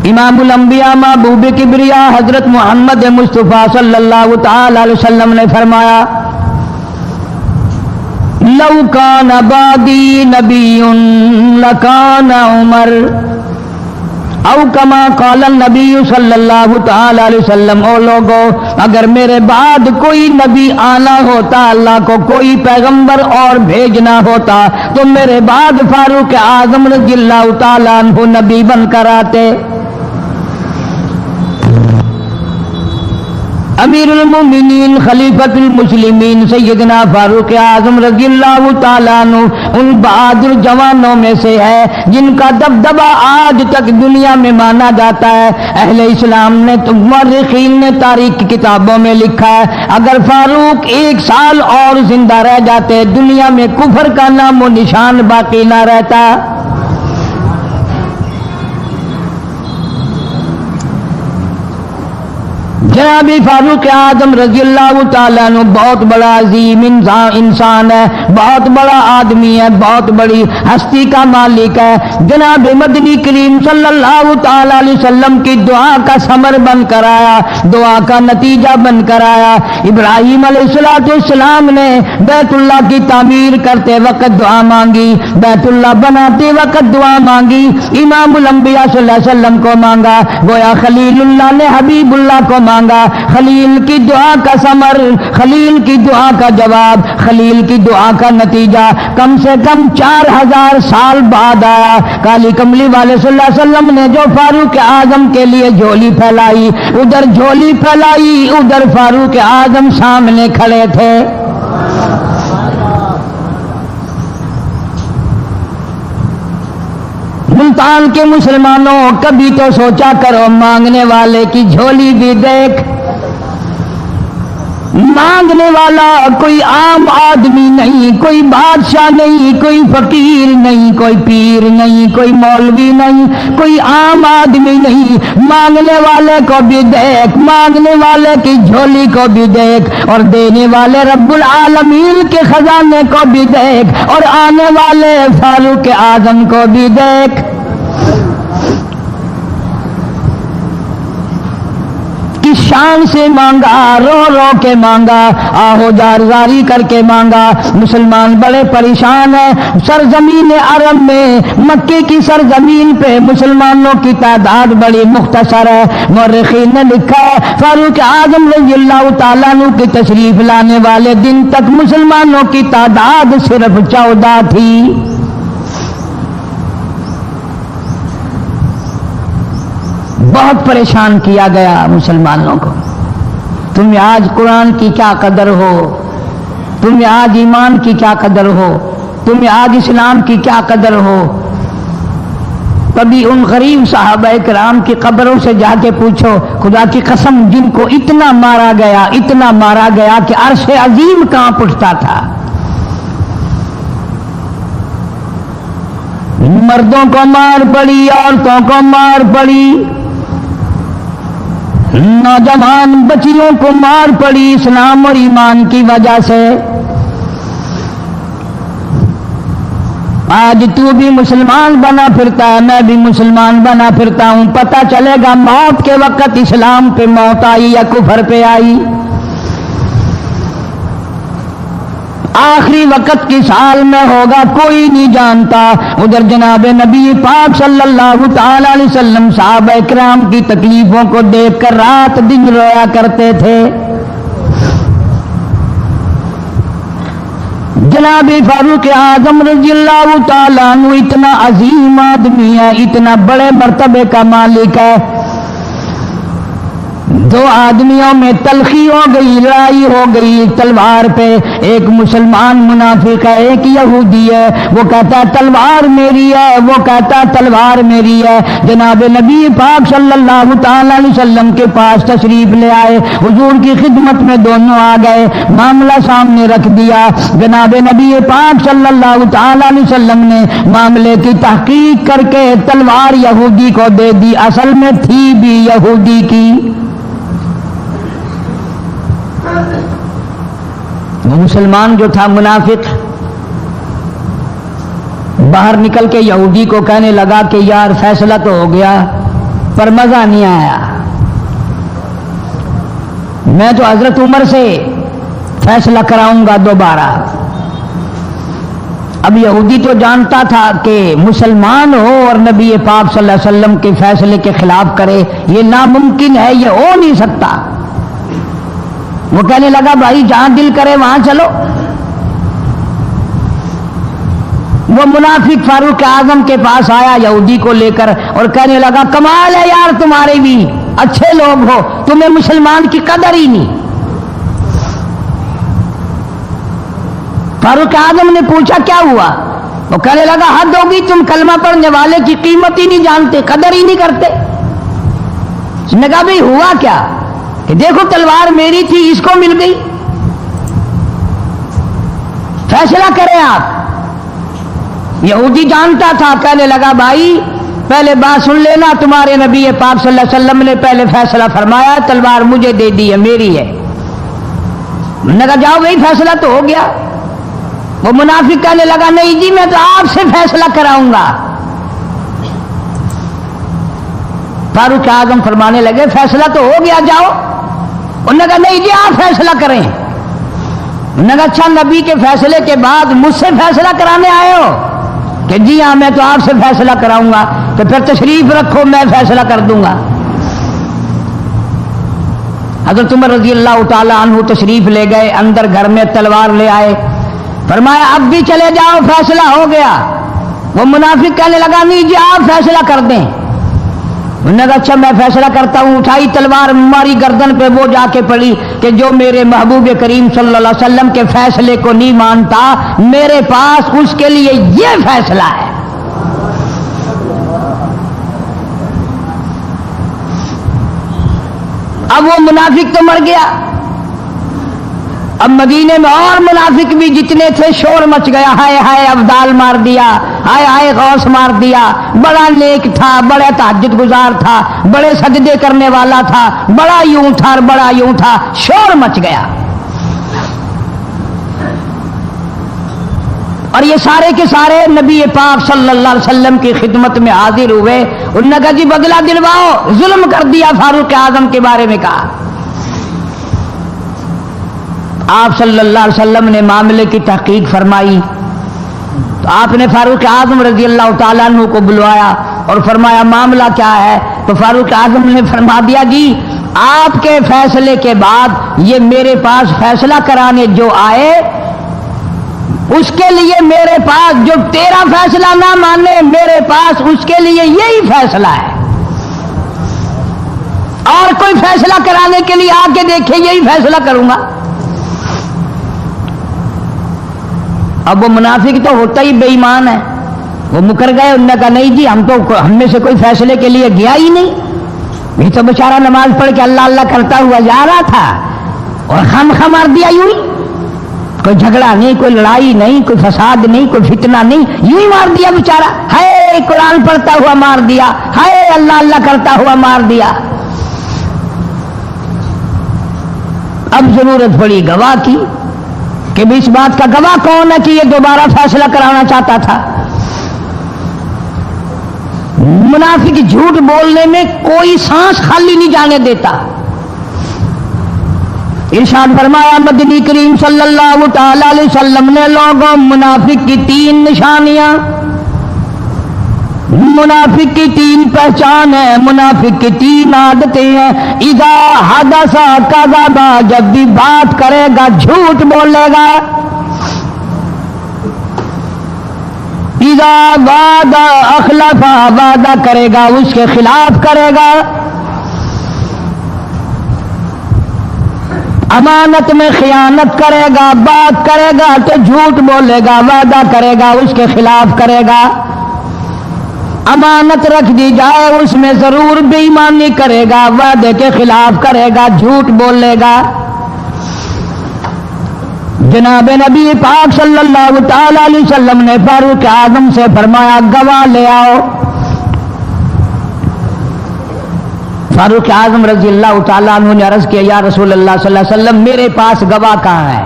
امام الانبیاء محبوب کبریا حضرت محمد مصطفیٰ صلی اللہ تعالی علیہ وسلم نے فرمایا لو کان بعدی نبی لکان عمر او کما قال النبی صلی اللہ تعالی علیہ وسلم، او لوگو اگر میرے بعد کوئی نبی آنا ہوتا، اللہ کو کوئی پیغمبر اور بھیجنا ہوتا تو میرے بعد فاروق اعظم رضی اللہ تعالیٰ عنہ نبی بن کر آتے۔ امیر المومنین خلیفۃ المسلمین سیدنا فاروق اعظم رضی اللہ تعالیٰ عنہ ان بہادر جوانوں میں سے ہے جن کا دبدبہ آج تک دنیا میں مانا جاتا ہے۔ اہل اسلام نے مورخین نے تاریخ کی کتابوں میں لکھا ہے اگر فاروق 1 سال اور زندہ رہ جاتے دنیا میں کفر کا نام و نشان باقی نہ رہتا۔ جناب فاروق اعظم رضی اللہ تعالیٰ عنہ بہت بڑا عظیم انسان ہے، بہت بڑا آدمی ہے، بہت بڑی ہستی کا مالک ہے۔ جناب مدنی کریم صلی اللہ تعالیٰ علیہ وسلم کی دعا کا ثمر بن کر آیا، دعا کا نتیجہ بن کر آیا۔ ابراہیم علیہ السلام نے بیت اللہ کی تعمیر کرتے وقت دعا مانگی، بیت اللہ بناتے وقت دعا مانگی، امام الانبیاء صلی اللہ علیہ وسلم کو مانگا، گویا خلیل اللہ نے حبیب اللہ کو مانگا۔ خلیل کی دعا کا ثمر، خلیل کی دعا کا جواب، خلیل کی دعا کا نتیجہ کم سے کم 4000 سال بعد آیا۔ کالی کملی والے صلی اللہ علیہ وسلم نے جو فاروق اعظم کے لیے جھولی پھیلائی، ادھر جھولی پھیلائی، ادھر فاروق اعظم سامنے کھڑے تھے۔ ملتان کے مسلمانوں کبھی تو سوچا کرو مانگنے والے کی جھولی بھی دیکھ۔ مانگنے والا کوئی عام آدمی نہیں، کوئی بادشاہ نہیں، کوئی فقیر نہیں، کوئی پیر نہیں، کوئی مولوی نہیں، کوئی عام آدمی نہیں۔ مانگنے والے کو بھی دیکھ، مانگنے والے کی جھولی کو بھی دیکھ، اور دینے والے رب العالمین کے خزانے کو بھی دیکھ، اور آنے والے فاروق اعظم کو بھی دیکھ۔ کس شان سے مانگا، رو رو کے مانگا، آہو جاری کر کے مانگا۔ مسلمان بڑے پریشان ہیں۔ سرزمین عرب میں مکے کی سرزمین پہ مسلمانوں کی تعداد بڑی مختصر ہے۔ مورخین نے لکھا ہے فاروق اعظم رضی اللہ تعالیٰ عنہ کی تشریف لانے والے دن تک مسلمانوں کی تعداد صرف 14 تھی۔ بہت پریشان کیا گیا مسلمانوں کو۔ تمہیں آج قرآن کی کیا قدر ہو، تمہیں آج ایمان کی کیا قدر ہو، تمہیں آج اسلام کی کیا قدر ہو۔ کبھی ان غریب صحابہ کرام کی قبروں سے جا کے پوچھو، خدا کی قسم جن کو اتنا مارا گیا، اتنا مارا گیا کہ عرش عظیم کانپ اٹھتا تھا۔ مردوں کو مار پڑی، عورتوں کو مار پڑی، نوجوان بچیوں کو مار پڑی اسلام اور ایمان کی وجہ سے۔ آج تو بھی مسلمان بنا پھرتا ہے، میں بھی مسلمان بنا پھرتا ہوں، پتہ چلے گا موت کے وقت اسلام پہ موت آئی یا کفر پہ آئی۔ آخری وقت کی سال میں ہوگا کوئی نہیں جانتا۔ ادھر جناب نبی پاک صلی اللہ تعالی علیہ وسلم صحابہ کرام کی تکلیفوں کو دیکھ کر رات دن رویا کرتے تھے۔ جناب فاروق اعظم رضی اللہ تعالیٰ عنہ اتنا عظیم آدمی ہے، اتنا بڑے مرتبے کا مالک ہے۔ دو آدمیوں میں تلخی ہو گئی، لڑائی ہو گئی تلوار پہ۔ ایک مسلمان منافق ہے، ایک یہودی ہے، وہ کہتا ہے تلوار میری ہے، وہ کہتا ہے تلوار میری ہے۔ جناب نبی پاک صلی اللہ تعالی علیہ وسلم کے پاس تشریف لے آئے، حضور کی خدمت میں دونوں آ گئے، معاملہ سامنے رکھ دیا۔ جناب نبی پاک صلی اللہ تعالی علیہ وسلم نے معاملے کی تحقیق کر کے تلوار یہودی کو دے دی، اصل میں تھی بھی یہودی کی۔ وہ مسلمان جو تھا منافق باہر نکل کے یہودی کو کہنے لگا کہ یار فیصلہ تو ہو گیا، پر مزہ نہیں آیا. میں تو حضرت عمر سے فیصلہ کراؤں گا دوبارہ. اب یہودی تو جانتا تھا کہ مسلمان ہو اور نبی پاک صلی اللہ علیہ وسلم کے فیصلے کے خلاف کرے، یہ ناممکن ہے، یہ ہو نہیں سکتا. وہ کہنے لگا بھائی جہاں دل کرے وہاں چلو. وہ منافق فاروق اعظم کے پاس آیا یہودی کو لے کر اور کہنے لگا کمال ہے یار تمہارے بھی، اچھے لوگ ہو، تمہیں مسلمان کی قدر ہی نہیں. فاروق اعظم نے پوچھا کیا ہوا؟ وہ کہنے لگا حد ہوگی، تم کلمہ پڑھنے والے کی قیمت ہی نہیں جانتے، قدر ہی نہیں کرتے. اس نے کہا بھئی ہوا کیا؟ کہ دیکھو تلوار میری تھی، اس کو مل گئی، فیصلہ کریں آپ. یہودی جانتا تھا، کہنے لگا بھائی پہلے بات سن لینا، تمہارے نبی پاک صلی اللہ علیہ وسلم نے پہلے فیصلہ فرمایا، تلوار مجھے دے دی ہے، میری ہے. میں نے کہا جاؤ بھائی فیصلہ تو ہو گیا. وہ منافق کہنے لگا نہیں جی میں تو آپ سے فیصلہ کراؤں گا. فاروق اعظم فرمانے لگے فیصلہ تو ہو گیا جاؤ. انہوں نے کہا نہیں جی آپ فیصلہ کریں. انہوں نے کہا اچھا نبی کے فیصلے کے بعد مجھ سے فیصلہ کرانے آئے ہو؟ کہ جی ہاں میں تو آپ سے فیصلہ کراؤں گا. تو پھر تشریف رکھو میں فیصلہ کر دوں گا. حضرت عمر رضی اللہ تعالی عنہ تشریف لے گئے اندر، گھر میں تلوار لے آئے، فرمایا اب بھی چلے جاؤ فیصلہ ہو گیا. وہ منافق کہنے لگا نہیں جی آپ فیصلہ کر دیں. انہوں نے کہا اچھا میں فیصلہ کرتا ہوں. اٹھائی تلوار، ماری گردن پہ، وہ جا کے پڑی کہ جو میرے محبوب کریم صلی اللہ علیہ وسلم کے فیصلے کو نہیں مانتا میرے پاس اس کے لیے یہ فیصلہ ہے. اب وہ منافق تو مر گیا. اب مدینے میں اور منافق بھی جتنے تھے شور مچ گیا، ہائے ہائے ابدال مار دیا، ہائے ہائے غوث مار دیا، بڑا نیک تھا، بڑا تہجد گزار تھا، بڑے سجدے کرنے والا تھا، بڑا یوں تھا اور بڑا یوں تھا، شور مچ گیا. اور یہ سارے کے سارے نبی پاک صلی اللہ علیہ وسلم کی خدمت میں حاضر ہوئے. انہوں نے کہا جی بدلہ دلواؤ، ظلم کر دیا فاروق اعظم کے بارے میں. کہا آپ صلی اللہ علیہ وسلم نے معاملے کی تحقیق فرمائی تو آپ نے فاروق اعظم رضی اللہ تعالیٰ عنہ کو بلوایا اور فرمایا معاملہ کیا ہے؟ تو فاروق اعظم نے فرما دیا جی آپ کے فیصلے کے بعد یہ میرے پاس فیصلہ کرانے جو آئے اس کے لیے میرے پاس، جو تیرا فیصلہ نہ مانے میرے پاس اس کے لیے یہی فیصلہ ہے، اور کوئی فیصلہ کرانے کے لیے آ کے دیکھے یہی فیصلہ کروں گا. اب وہ منافق تو ہوتا ہی بے ایمان ہے، وہ مکر گئے. انہوں نے کہا نہیں جی ہم میں سے کوئی فیصلے کے لیے گیا ہی نہیں، یہ تو بیچارہ نماز پڑھ کے اللہ اللہ کرتا ہوا جا رہا تھا اور خام خام مار دیا یوں ہی. کوئی جھگڑا نہیں، کوئی لڑائی نہیں، کوئی فساد نہیں، کوئی فتنہ نہیں، یوں ہی مار دیا بیچارہ. ہائے قرآن پڑھتا ہوا مار دیا، ہائے اللہ اللہ کرتا ہوا مار دیا. اب ضرورت پڑی گواہ کی کہ بھی اس بات کا گواہ کون ہے کہ یہ دوبارہ فیصلہ کرانا چاہتا تھا. منافق جھوٹ بولنے میں کوئی سانس خالی نہیں جانے دیتا. ارشاد فرمایا مدنی کریم صلی اللہ تعالی علیہ وسلم نے لوگوں منافق کی 3 نشانیاں، منافق کی 3 پہچان ہے، منافق کی 3 عادتیں ہیں. اذا حدث کذب، جب بھی بات کرے گا جھوٹ بولے گا. اذا وعد اخلف، وعدہ کرے گا اس کے خلاف کرے گا. امانت میں خیانت کرے گا، بات کرے گا تو جھوٹ بولے گا، وعدہ کرے گا اس کے خلاف کرے گا. امانت رکھ دی جائے اس میں ضرور بے ایمانی کرے گا، وعدے کے خلاف کرے گا، جھوٹ بولے گا. جناب نبی پاک صلی اللہ تعالی علیہ وسلم نے فاروق اعظم سے فرمایا گواہ لے آؤ. فاروق اعظم رضی اللہ تعالیٰ عنہ نے عرض کیا یا رسول اللہ صلی اللہ علیہ وسلم میرے پاس گواہ کہاں ہے؟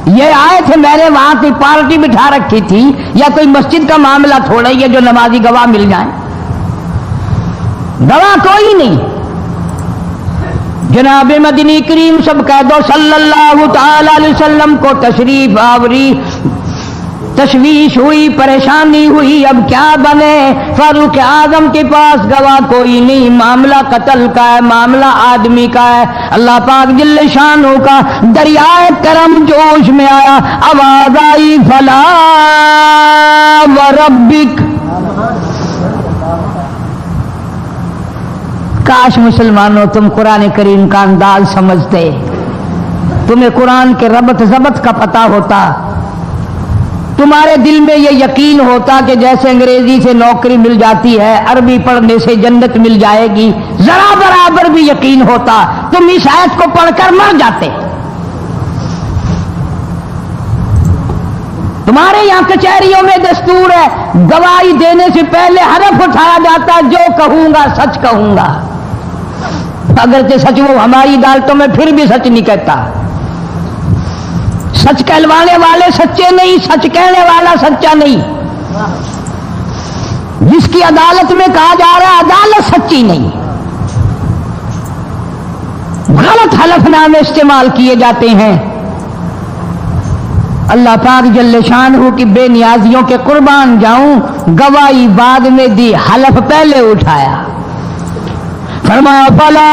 یہ آئے تھے، میں نے وہاں کوئی پارٹی بٹھا رکھی تھی یا کوئی مسجد کا معاملہ تھوڑا ہی ہے جو نمازی گواہ مل جائیں. गवाह कोई नहीं। जनाब मदनी करीम सब कह दो सल्लल्लाहु ताला अलैहि वसल्लम को तशरीफ आवरी, तशवीश हुई, परेशानी हुई, अब क्या बने। फारूक आजम के पास गवाह कोई नहीं, मामला कत्ल का है, मामला आदमी का है। अल्लाह पाक जल्ले शानो का दरियाए करम जोश में आया, आवाज आई फला व रब्बिक। काश मुसलमानों तुम कुरान करीम का अंदाज समझते, तुम्हें कुरान के रबत जबत का पता होता, तुम्हारे दिल में यह यकीन होता कि जैसे अंग्रेजी से नौकरी मिल जाती है, अरबी पढ़ने से जन्नत मिल जाएगी, जरा बराबर भी यकीन होता, तुम इस आयत को पढ़कर मर जाते। तुम्हारे यहां कचहरियों में दस्तूर है, गवाही देने से पहले हरफ उठाया जाता, जो कहूंगा सच कहूंगा। अगर तो सच वो हमारी अदालतों में फिर भी सच नहीं कहता। सच कहलवाने वाले सच्चे नहीं, सच कहने वाला सच्चा नहीं। जिसकी अदालत में कहा जा रहा है अदालत सच्ची नहीं, गलत हलफनामे इस्तेमाल किए जाते हैं। अल्लाह पाक जल्ले शानहू की बेनियाजियों के कुर्बान जाऊं, गवाही बाद में दी, हलफ पहले उठाया। फरमाया फला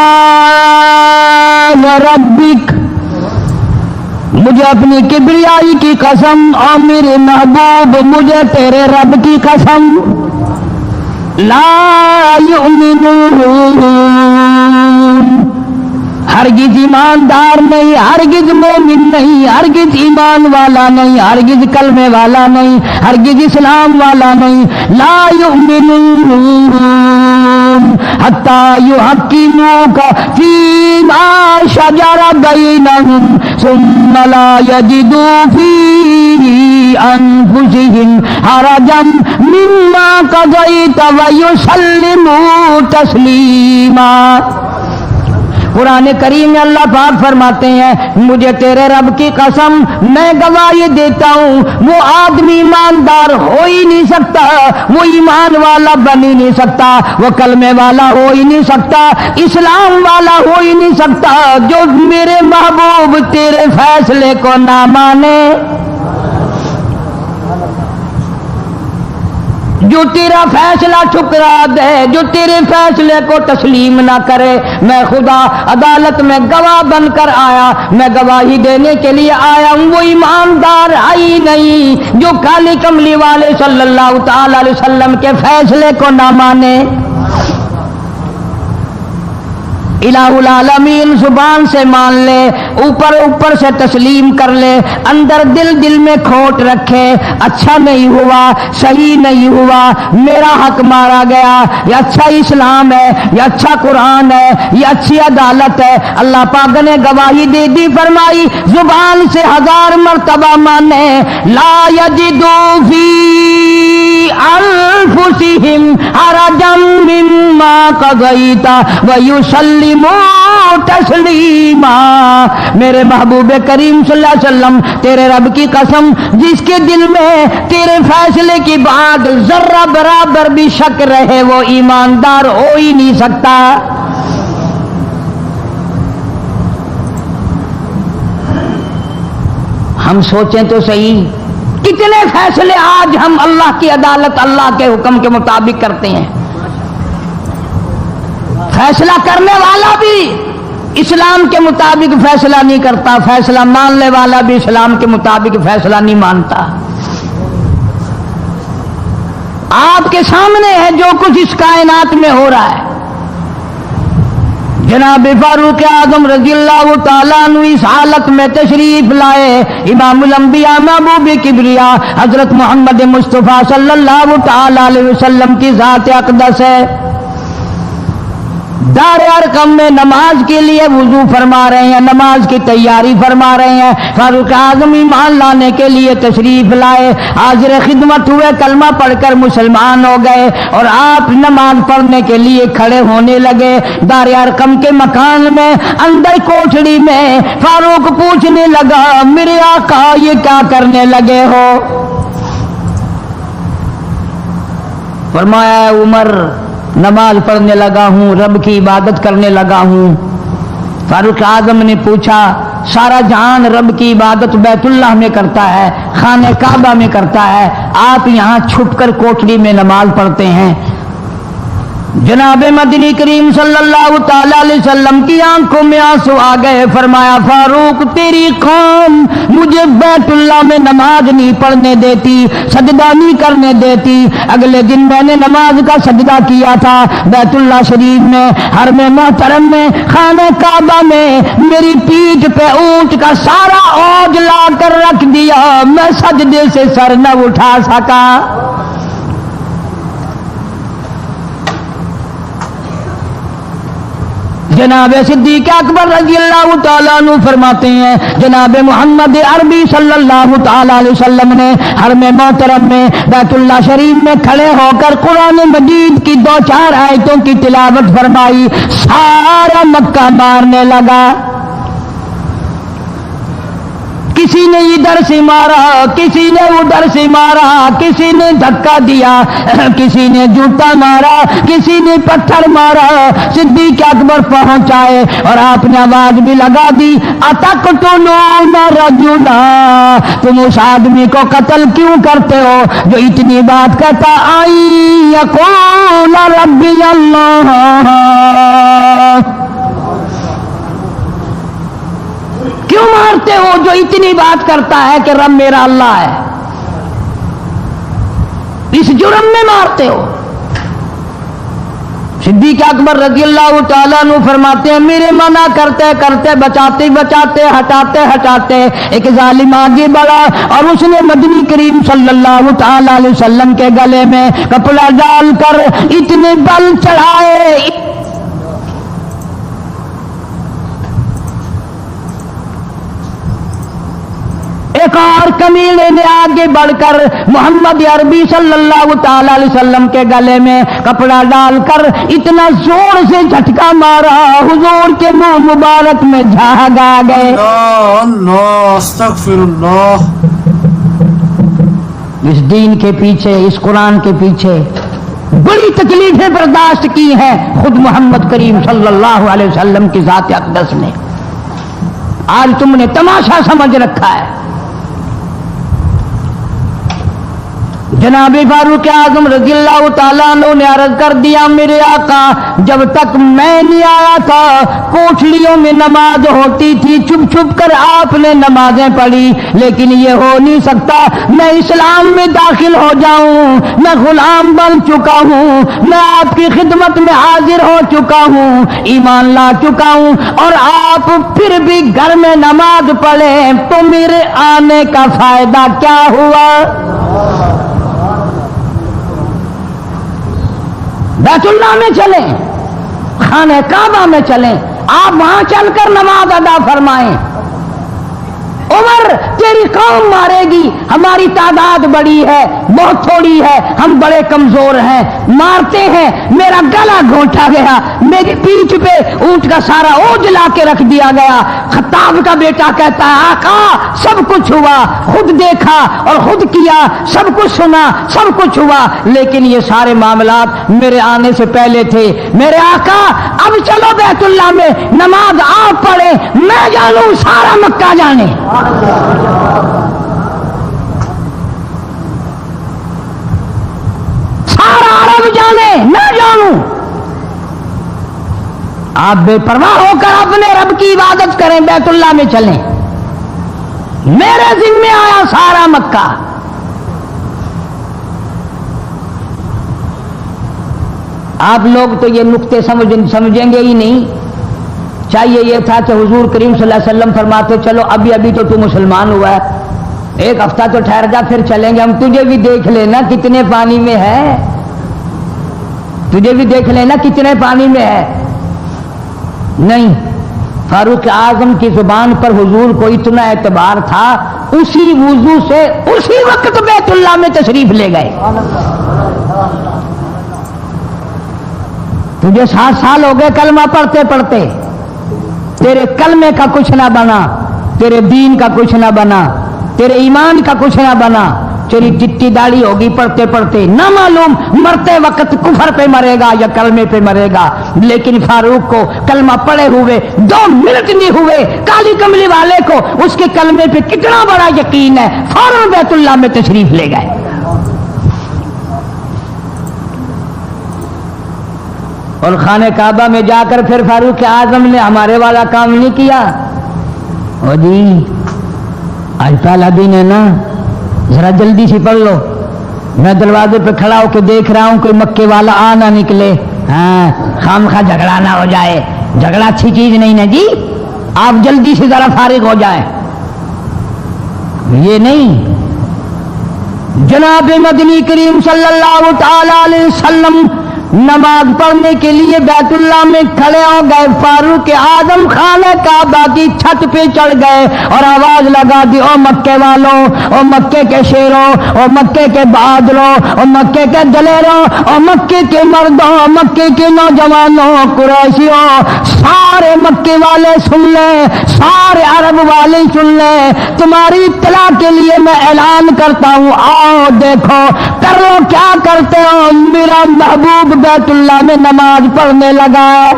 व रब्बिक, मुझे अपनी किबरियाई की कसम और मेरे महबूब मुझे तेरे रब की कसम, ला युमिनून, हरगिज ईमानदार नहीं, हरगिज मोमिन नहीं, हरगिज ईमान वाला नहीं, हरगिज कलमे वाला नहीं, हरगिज इस्लाम वाला नहीं। ला युमिनून हत्ता युहक्किमूका फीमा शजरा बैनहुम सुम्मा ला यजिदू फी अनफुसिहिम हरजन मिम्मा क़ज़ैत व युसल्लिमू तस्लीमा। कुरान करीम में अल्लाह पाक फरमाते हैं, मुझे तेरे रब की कसम, मैं गवाही देता हूं, वो आदमी ईमानदार हो ही नहीं सकता, वो ईमान वाला बन ही नहीं सकता, वो कलमे वाला हो ही नहीं सकता, इस्लाम वाला हो ही नहीं सकता, जो मेरे महबूब तेरे फैसले को ना माने, जो तेरा फैसला ठुकरा दे, जो तेरे फैसले को तस्लीम ना करे। मैं खुदा अदालत में गवाह बनकर आया, मैं गवाही देने के लिए आया हूं, वो ईमानदार आई नहीं जो काली कमली वाले सल्लल्लाहु ताला अलैहि वसल्लम के फैसले को ना माने। इलाहुल आलमीन जुबान से मान ले, ऊपर ऊपर से तस्लीम कर ले, अंदर दिल दिल में खोट रखे, अच्छा नहीं हुआ, सही नहीं हुआ, मेरा हक मारा गया, ये अच्छा इस्लाम है, ये अच्छा कुरान है, ये अच्छी अदालत है। अल्लाह पाक ने गवाही दे दी, फरमाई जुबान से 1000 मर्तबा माने, ला यजिदू फी अनफुसिहिम हरजम मिम्मा क़ज़ैता व युसल्लिमू तस्लीमा। मेरे महबूब करीम सल्लल्लाहु अलैहि वसल्लम, तेरे रब की कसम, जिसके दिल में तेरे फैसले की बात जर्रा बराबर भी शक रहे, वो ईमानदार हो ही नहीं सकता। हम सोचें तो सही, कितने फैसले आज हम अल्लाह की अदालत, अल्लाह के हुक्म के मुताबिक करते हैं। फैसला करने वाला भी इस्लाम के मुताबिक फैसला नहीं करता, फैसला मानने वाला भी इस्लाम के मुताबिक फैसला नहीं मानता। आपके सामने है जो कुछ इस कायनात में हो रहा है। जनाब फारूक आजम रज़ियल्लाहु ताला अन्हु इस हालत में तशरीफ लाए, इमामुल अंबिया महबूब किबरिया हजरत मोहम्मद मुस्तफ़ा सल्लल्लाहु ताला अलैहि वसल्लम की ज़ात अक़दस है। दार अरकम में नमाज के लिए वुजू फरमा रहे हैं, नमाज की तैयारी फरमा रहे हैं। फारूक आजम ईमान लाने के लिए तशरीफ लाए, हाजिर खिदमत हुए, कलमा पढ़कर मुसलमान हो गए और आप नमाज पढ़ने के लिए खड़े होने लगे। दार अरकम के मकान में अंदर कोठड़ी में फारूक पूछने लगा, मेरे आका ये क्या करने लगे हो? फरमाया उमर, नमाज पढ़ने लगा हूँ, रब की इबादत करने लगा हूँ। फारूक आजम ने पूछा, सारा जहान रब की इबादत बैतुल्लाह में करता है, खाने काबा में करता है, आप यहाँ छुपकर कोठरी में नमाज पढ़ते हैं। जनाब मदनी करीम सल्लल्लाहु ताला अलैहि वसल्लम की आंखों में आंसू आ गए। फरमाया, फारूक तेरी कौम मुझे बैतुल्लाह में नमाज नहीं पढ़ने देती, सजदा नहीं करने देती। अगले दिन मैंने नमाज का सजदा किया था बैतुल्लाह शरीफ में, हरम मोहतरम में, खाने काबा में। मेरी पीठ पे ऊंट का सारा औज ला कर रख दिया, मैं सजदे से सर न उठा सका। जनाब सिद्दीक अकबर रज़ियल्लाहु ताला अन्हु फरमाते हैं, जनाब मोहम्मद अरबी सल्लल्लाहु ताला अलैहि वसल्लम ने हरम मोहतरम में बैतुल्लाह शरीफ में खड़े होकर कुरान मजीद की 2-4 आयतों की तिलावत फरमाई। सारा मक्का मारने लगा। किसी ने इधर से मारा, किसी ने उधर से मारा, किसी ने धक्का दिया, किसी ने जूता मारा, किसी ने पत्थर मारा। सिद्दीक अकबर पहुंचाए और आपने आवाज भी लगा दी, अतक़्तुलून रजुला, तुम उस आदमी को कत्ल क्यों करते हो जो इतनी बात कहता, आई यक़ूल रब्बी अल्लाह, क्यों मारते हो जो इतनी बात करता है कि रब मेरा अल्लाह है? इस जुर्म में मारते हो। सिद्दीक अकबर रज़ियल्लाहु ताला अन्हु फरमाते हैं, मेरे मना करते करते, बचाते बचाते, हटाते हटाते एक जालिम आगे बढ़ा और उसने मदनी करीम सल्लल्लाहु ताला अलैहि वसल्लम के गले में कपड़ा डालकर इतने बल चढ़ाए। एक और कमीने ने आगे बढ़कर मोहम्मद अरबी सल्लल्लाहु ताला अलैहि वसल्लम के गले में कपड़ा डालकर इतना जोर से झटका मारा, हुजूर के मुंह मुबारक में झाग आ गए। अस्तगफिरुल्लाह। इस दीन के पीछे, इस कुरान के पीछे बड़ी तकलीफें बर्दाश्त की हैं खुद मोहम्मद करीम सल्लल्लाहु अलैहि वसल्लम की ज़ात अक़दस ने। आज तुमने तमाशा समझ रखा है। जनाब फारूक आज़म रज़ियल्लाहु ताला अन्हु ने अर्ज कर दिया, मेरे आका जब तक मैं नहीं आया था कोठरियों में नमाज होती थी, छुप छुप कर आपने नमाजें पढ़ी, लेकिन ये हो नहीं सकता। मैं इस्लाम में दाखिल हो जाऊं, मैं गुलाम बन चुका हूं, मैं आपकी खिदमत में हाजिर हो चुका हूं, ईमान ला चुका हूं, और आप फिर भी घर में नमाज पढ़े तो मेरे आने का फायदा क्या हुआ? बैतुल्लाह में चलें, खाने काबा में चलें, आप वहां चलकर नमाज अदा फरमाएं। उमर तेरी कौम मारेगी, हमारी तादाद बड़ी है, बहुत थोड़ी है, हम बड़े कमजोर हैं, मारते हैं, मेरा गला घोंटा गया, मेरी पीठ पे ऊंट का सारा ओझ ला के रख दिया गया। खत्ताब का बेटा कहता है, आका सब कुछ हुआ, खुद देखा और खुद किया, सब कुछ सुना, सब कुछ हुआ, लेकिन ये सारे मामलात मेरे आने से पहले थे। मेरे आका अब चलो बैतुल्लाह में नमाज आप पढ़े, मैं जानूं सारा मक्का जाने। सारा अरब जाने, मैं जानूं। आप बेपरवाह होकर अपने रब की इबादत करें, बैतुल्लाह में चलें। मेरे जिम्मे आया सारा मक्का। आप लोग तो ये नुक्ते समझेंगे ही नहीं। चाहिए ये था कि हुजूर करीम सल्लल्लाहु अलैहि वसल्लम फरमाते, चलो अभी अभी तो तू मुसलमान हुआ है, एक हफ्ता तो ठहर जा, फिर चलेंगे, हम तुझे भी देख लेना कितने पानी में है, तुझे भी देख लेना कितने पानी में है। नहीं, फारूक आजम की जुबान पर हुजूर को इतना एतबार था, उसी वुजू से उसी वक्त बैतुल्लाह में तशरीफ ले गए। तुझे 7 साल हो गए कलमा पढ़ते पढ़ते, तेरे कलमे का कुछ ना बना, तेरे दीन का कुछ ना बना, तेरे ईमान का कुछ ना बना, तेरी चिट्टी दाढ़ी होगी पढ़ते पढ़ते, ना मालूम मरते वक्त कुफर पे मरेगा या कलमे पे मरेगा। लेकिन फारूक को कलमा पढ़े हुए 2 मिनट नहीं हुए, काली कमली वाले को उसके कलमे पे कितना बड़ा यकीन है, फौरन बैतुल्लाह में तशरीफ ले गए। और खाने काबा में जाकर फिर फारूक आजम ने हमारे वाला काम नहीं किया। ओ जी आज पहला दिन है ना, जरा जल्दी से पढ़ लो, मैं दरवाजे पे खड़ा होकर देख रहा हूं कोई मक्के वाला आ ना निकले, हाँ खामखा झगड़ा ना हो जाए, झगड़ा अच्छी चीज नहीं ना जी, आप जल्दी से जरा फारिग हो जाए। ये नहीं, जनाब मदनी करीम सल्लल्लाहु ताला अलैहि वसल्लम नमाज पढ़ने के लिए बैतुल्लाह में खड़े हो गए। फारूक आजम खाने काबा की छत पे चढ़ गए और आवाज लगा दी, ओ मक्के वालों, ओ मक्के के शेरों, ओ मक्के के बहादुरों, ओ मक्के के दलेरों, ओ मक्के के मर्दों, मक्के के नौजवानों, कुरैशियों, सारे मक्के वाले सुन ले, सारे अरब वाले सुन ले, तुम्हारी इत्तला के लिए मैं ऐलान करता हूं, आओ देखो कर लो क्या करते हो। मेरा महबूब बैतुल्लाह में नमाज पढ़ने लगा है।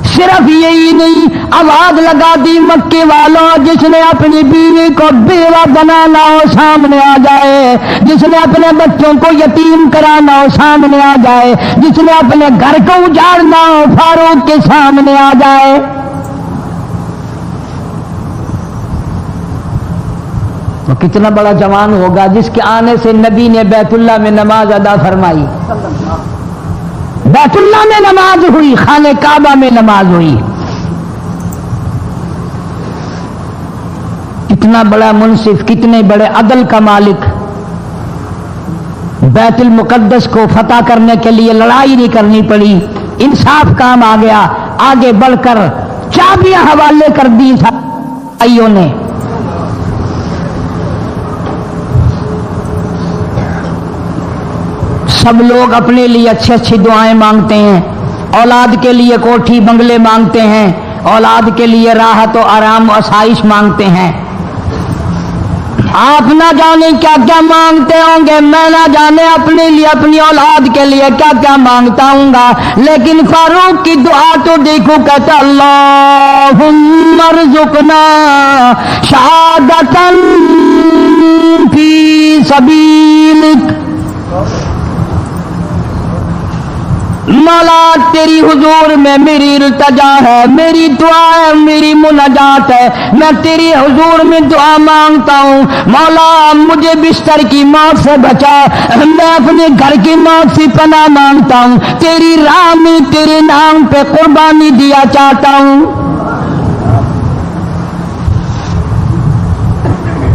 सिर्फ यही नहीं, आवाज लगा दी, मक्के वालों जिसने अपनी बीवी को बेवा बनाना हो सामने आ जाए, जिसने अपने बच्चों को यतीम कराना हो सामने आ जाए, जिसने अपने घर को उजाड़ना हो फारूक के सामने आ जाए। वो कितना बड़ा जवान होगा जिसके आने से नबी ने बैतुल्लाह में नमाज अदा फरमाई। बैतुल्लाह में नमाज हुई, खाने काबा में नमाज हुई। कितना बड़ा मुंसिफ, कितने बड़े अदल का मालिक। बैतुल मुकद्दस को फतह करने के लिए लड़ाई नहीं करनी पड़ी, इंसाफ काम आ गया। आगे बढ़कर चाबियां हवाले कर दी भाइयों ने। सब लोग अपने लिए अच्छी अच्छी दुआएं मांगते हैं, औलाद के लिए कोठी बंगले मांगते हैं, औलाद के लिए राहत और आराम और आसाइश मांगते हैं। आप ना जाने क्या क्या मांगते होंगे, मैं ना जाने अपने लिए अपनी औलाद के लिए क्या क्या मांगता हूँगा, लेकिन फारूक की दुआ तो देखो, कहता अल्लाहुम्मा रज़ुक़ना शहादतन फी सबीलिक। मौला तेरी हुजूर में मेरी इल्तिजा है, मेरी दुआ है, मेरी मुनाजात है, मैं तेरी हुजूर में दुआ मांगता हूँ। मौला मुझे बिस्तर की मौत से बचा, मैं अपने घर की मौत से पनाह मांगता हूँ, तेरी राह में तेरे नाम पे कुर्बानी दिया चाहता हूँ।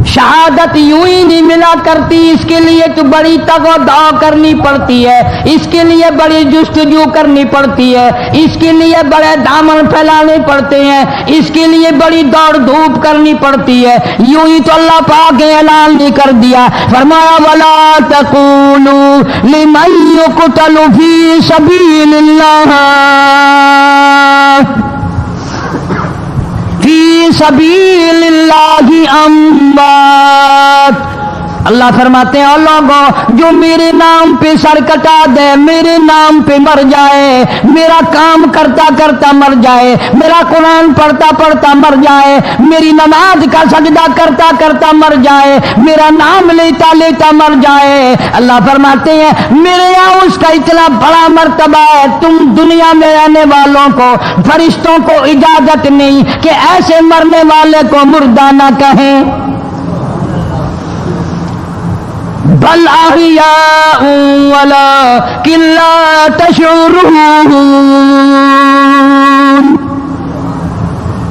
शहादत यूं ही नहीं मिला करती, इसके लिए तो बड़ी तगो-दाव करनी पड़ती है, इसके लिए बड़ी जुस्तजू करनी पड़ती है, इसके लिए बड़े दामन फैलाने पड़ते हैं, इसके लिए बड़ी दौड़ धूप करनी पड़ती है। यूं ही तो अल्लाह पाक ने ऐलान नहीं कर दिया, फरमाया वला तकूलू लिमन युक़तलु फी सबीलिल्लाह फी सबीलिल्लाहि अम्वात। अल्लाह फरमाते हैं, लोगों जो मेरे नाम पे सर कटा दे, मेरे नाम पे मर जाए, मेरा काम करता करता मर जाए, मेरा कुरान पढ़ता पढ़ता मर जाए, मेरी नमाज का सजदा करता करता मर जाए, मेरा नाम लेता लेता मर जाए, अल्लाह फरमाते हैं मेरे यहाँ उसका इतना बड़ा मर्तबा है, तुम दुनिया में रहने वालों को, फरिश्तों को इजाजत नहीं कि ऐसे मरने वाले को मुर्दा ना कहें। बल अहियाउं वलाकिन ला तशऊरून,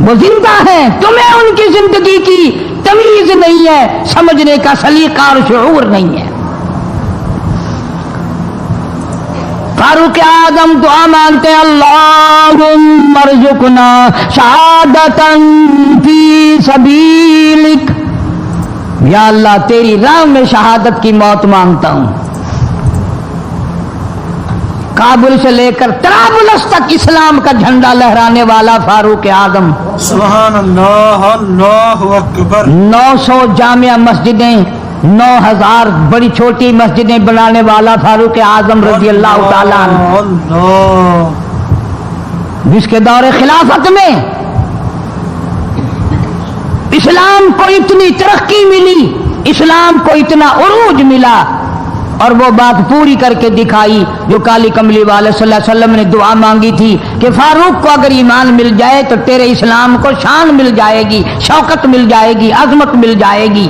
वो जिंदा है, तुम्हें उनकी जिंदगी की तमीज नहीं है, समझने का सलीका और शऊर नहीं है। फारूक आजम दुआ मांगते हैं, अल्लाहुम्मा रज़ुक़ना शहादतन फी सबीलिक। या अल्लाह तेरी राह में शहादत की मौत मांगता हूं। کابل سے لے کر طرابلس تک اسلام کا جھنڈا لہرانے والا فاروق اعظم. سبحان اللہ، اللہ اکبر. 900 جامع مسجدیں، 9000 بڑی چھوٹی مسجدیں بنانے والا فاروق اعظم رضی اللہ تعالیٰ عنہ، اللہ. جس کے دور خلافت میں اسلام کو اتنی ترقی ملی، اسلام کو اتنا عروج ملا، اور وہ بات پوری کر کے دکھائی جو کالی کملی والے صلی اللہ علیہ وسلم نے دعا مانگی تھی کہ فاروق کو اگر ایمان مل جائے تو تیرے اسلام کو شان مل جائے گی، شوکت مل جائے گی، عظمت مل جائے گی.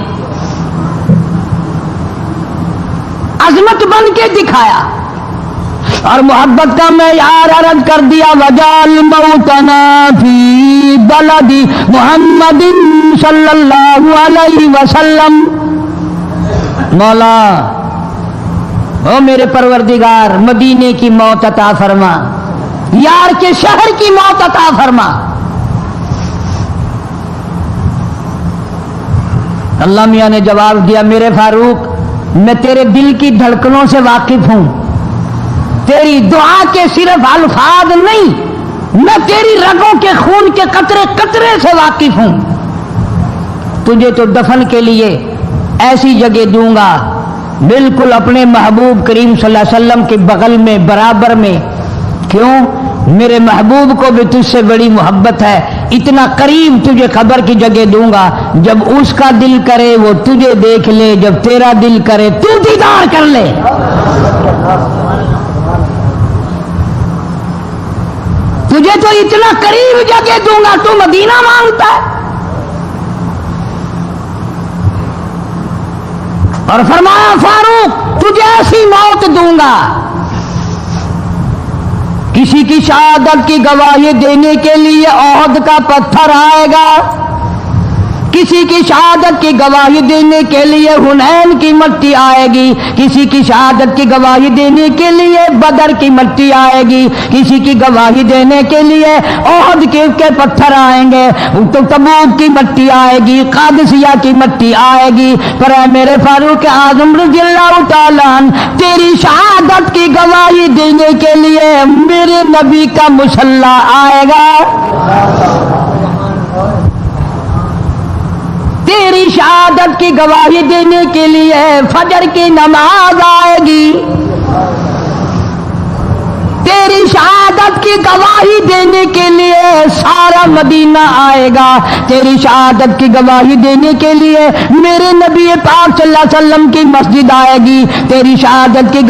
عظمت بن کے دکھایا اور محبت کا معیار عرض کر دیا. وجعل موتنا فی بلد محمد صلی اللہ علیہ وسلم. مولا او میرے پروردگار، مدینے کی موت عطا فرما، یار کے شہر کی موت عطا فرما. اللہ میاں نے جواب دیا، میرے فاروق میں تیرے دل کی دھڑکنوں سے واقف ہوں، تیری دعا کے صرف الفاظ نہیں، میں تیری رگوں کے خون کے قطرے قطرے سے واقف ہوں. تجھے تو دفن کے لیے ایسی جگہ دوں گا بالکل اپنے محبوب کریم صلی اللہ علیہ وسلم کے بغل میں، برابر میں. کیوں؟ میرے محبوب کو بھی تجھ سے بڑی محبت ہے، اتنا قریب تجھے قبر کی جگہ دوں گا. جب اس کا دل کرے وہ تجھے دیکھ لے، جب تیرا دل کرے تو دیدار کر لے. تجھے تو اتنا قریب جگہ دوں گا، تو مدینہ مانگتا ہے. اور فرمایا فاروق تجھے ایسی موت دوں گا، کسی کی شہادت کی گواہی دینے کے لیے احد کا پتھر آئے گا، کسی کی شہادت کی گواہی دینے کے لیے حنین کی مٹی آئے گی، کسی کی شہادت کی گواہی دینے کے لیے بدر کی مٹی آئے گی، کسی کی گواہی دینے کے لیے احد کے پتھر آئیں گے، تو تبوک کی مٹی آئے گی، قادسیہ کی مٹی آئے گی. پر اے میرے فاروق اعظم رضی اللہ تعالیٰ عنہ، تیری شہادت کی گواہی دینے کے لیے میرے نبی کا مصلی آئے گا، تیری شہادت کی گواہی دینے کے لیے فجر کی نماز آئے گی، تیری شہادت کی گواہی دینے کے لیے سارا مدینہ آئے گا، تیری شہادت کی گواہی دینے کے لیے میرے نبی پاک صلی اللہ علیہ وسلم کی مسجد آئے گی، تیری شہادت کی